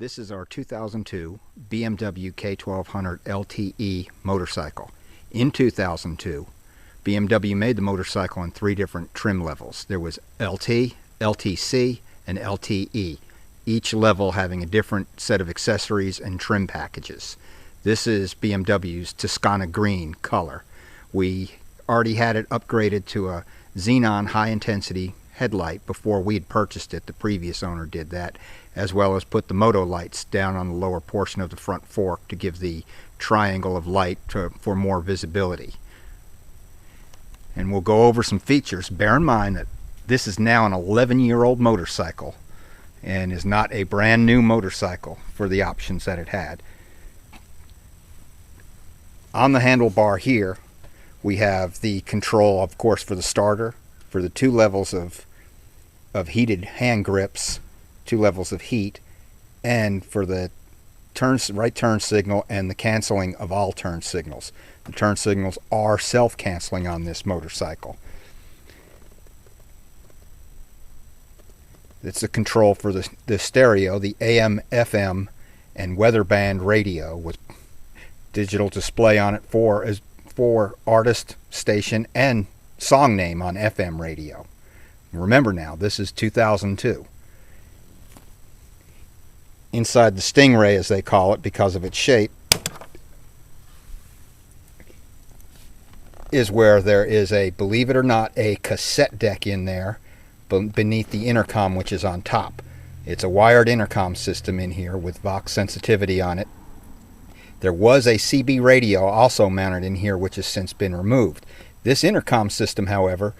This is our 2002 BMW K1200Lte motorcycle. In 2002, BMW made the motorcycle in 3 different trim levels. There was LT, LTC, and LTE, each level having a different set of accessories and trim packages. This is BMW's Toscana green color. We already had it upgraded to a xenon high-intensity headlight before we had purchased it. The previous owner did that, as well as put the moto lights down on the lower portion of the front fork to give the triangle of light for more visibility. And we'll go over some features. Bear in mind that this is now an 11-year-old motorcycle and is not a brand new motorcycle for the options that it had. On the handlebar here we have the control, of course, for the starter, for the 2 levels of heated hand grips, 2 levels of heat, and for the right turn signal and the canceling of all turn signals. The turn signals are self-canceling on this motorcycle. It's a control for the stereo, the AM, FM, and weather band radio with digital display on it for artist, station, and song name on FM radio. Remember now, this is 2002. Inside the Stingray, as they call it because of its shape, is where there is a, believe it or not, a cassette deck in there beneath the intercom, which is on top. It's a wired intercom system in here with Vox sensitivity on it. There was a CB radio also mounted in here, which has since been removed. This intercom system, however,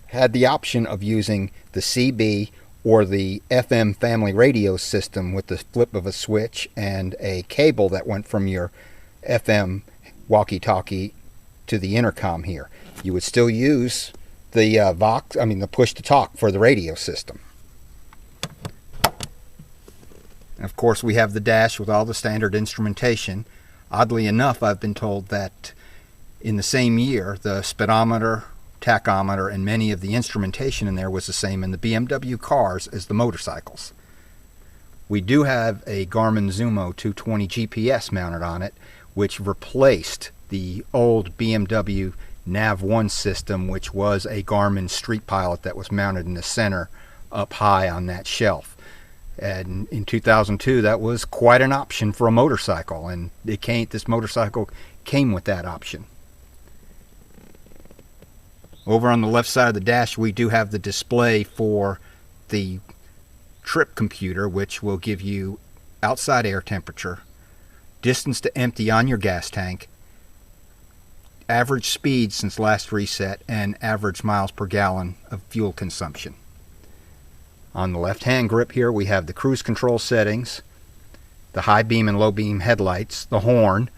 had the option of using the CB or the FM family radio system with the flip of a switch and a cable that went from your FM walkie-talkie to the intercom here. You would still use the the push-to-talk for the radio system. Of course, we have the dash with all the standard instrumentation. Oddly enough, I've been told that in the same year, the speedometer, tachometer, and many of the instrumentation in there was the same in the BMW cars as the motorcycles. We do have a Garmin Zumo 220 GPS mounted on it, which replaced the old BMW Nav1 system, which was a Garmin Street Pilot that was mounted in the center up high on that shelf. And in 2002, that was quite an option for a motorcycle, and this motorcycle came with that option. Over on the left side of the dash, we do have the display for the trip computer, which will give you outside air temperature, distance to empty on your gas tank, average speed since last reset, and average miles per gallon of fuel consumption. On the left hand grip here we have the cruise control settings, the high beam and low beam headlights, the horn,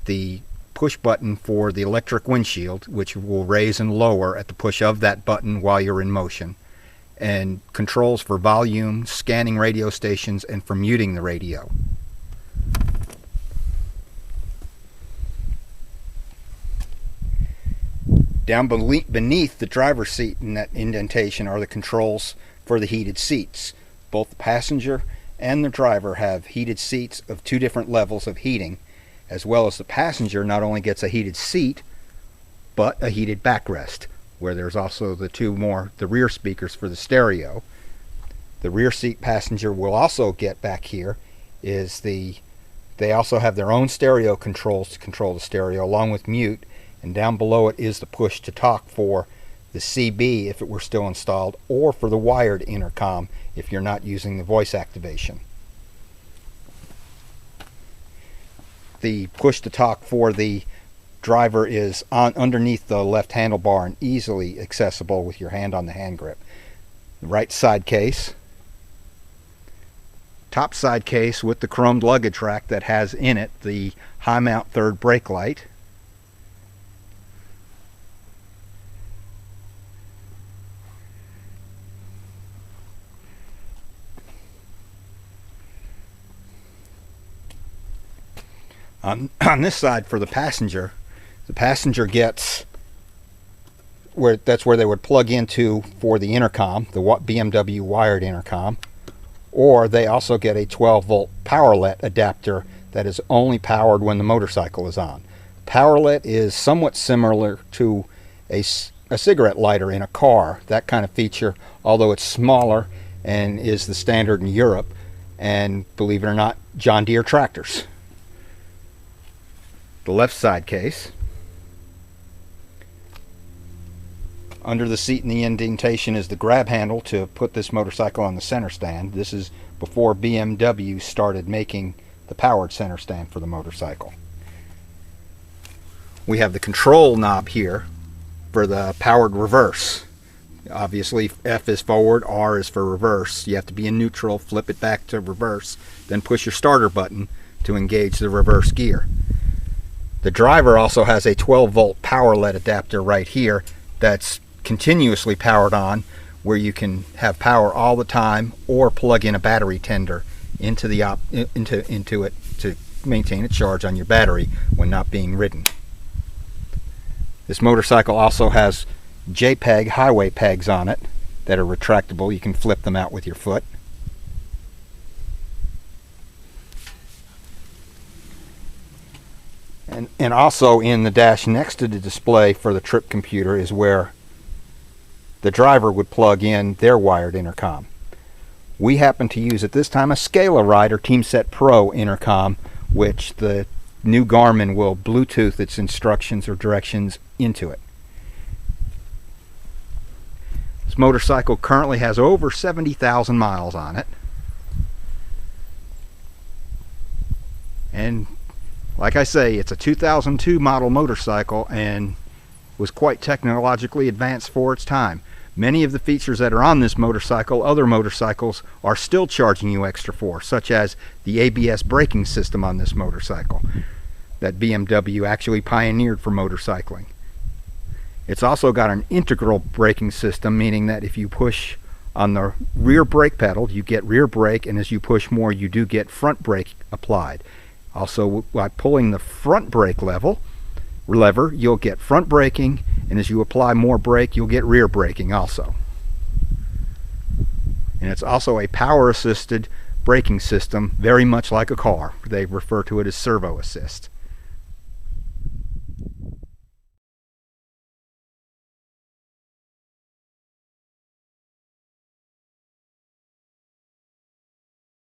the push button for the electric windshield, which will raise and lower at the push of that button while you're in motion, and controls for volume, scanning radio stations, and for muting the radio. Down beneath the driver's seat in that indentation are the controls for the heated seats. Both the passenger and the driver have heated seats of 2 different levels of heating, as well as the passenger not only gets a heated seat, but a heated backrest, where there's also the rear speakers for the stereo. The rear seat passenger will also get back here they also have their own stereo controls to control the stereo along with mute, and down below it is the push to talk for the CB if it were still installed, or for the wired intercom if you're not using the voice activation. The push to talk for the driver is underneath the left handlebar and easily accessible with your hand on the hand grip. The right side case, top side case with the chromed luggage rack that has in it the high mount third brake light. On this side for the passenger gets that's where they would plug into for the intercom, the BMW wired intercom, or they also get a 12-volt powerlet adapter that is only powered when the motorcycle is on. Powerlet is somewhat similar to a cigarette lighter in a car, that kind of feature, although it's smaller and is the standard in Europe and, believe it or not, John Deere tractors. The left side case. Under the seat in the indentation is the grab handle to put this motorcycle on the center stand. This is before BMW started making the powered center stand for the motorcycle. We have the control knob here for the powered reverse. Obviously F is forward, R is for reverse. You have to be in neutral, flip it back to reverse, then push your starter button to engage the reverse gear. The driver also has a 12-volt powerlet adapter right here that's continuously powered on, where you can have power all the time or plug in a battery tender into it to maintain a charge on your battery when not being ridden. This motorcycle also has JPEG highway pegs on it that are retractable. You can flip them out with your foot. And also in the dash next to the display for the trip computer is where the driver would plug in their wired intercom. We happen to use at this time a Scala Ride or TeamSet Pro intercom, which the new Garmin will Bluetooth its instructions or directions into it. This motorcycle currently has over 70,000 miles on it. And like I say, it's a 2002 model motorcycle and was quite technologically advanced for its time. Many of the features that are on this motorcycle, other motorcycles are still charging you extra for, such as the ABS braking system on this motorcycle that BMW actually pioneered for motorcycling. It's also got an integral braking system, meaning that if you push on the rear brake pedal, you get rear brake, and as you push more, you do get front brake applied. Also, by pulling the front brake lever, you'll get front braking, and as you apply more brake, you'll get rear braking also. And it's also a power-assisted braking system, very much like a car. They refer to it as servo assist.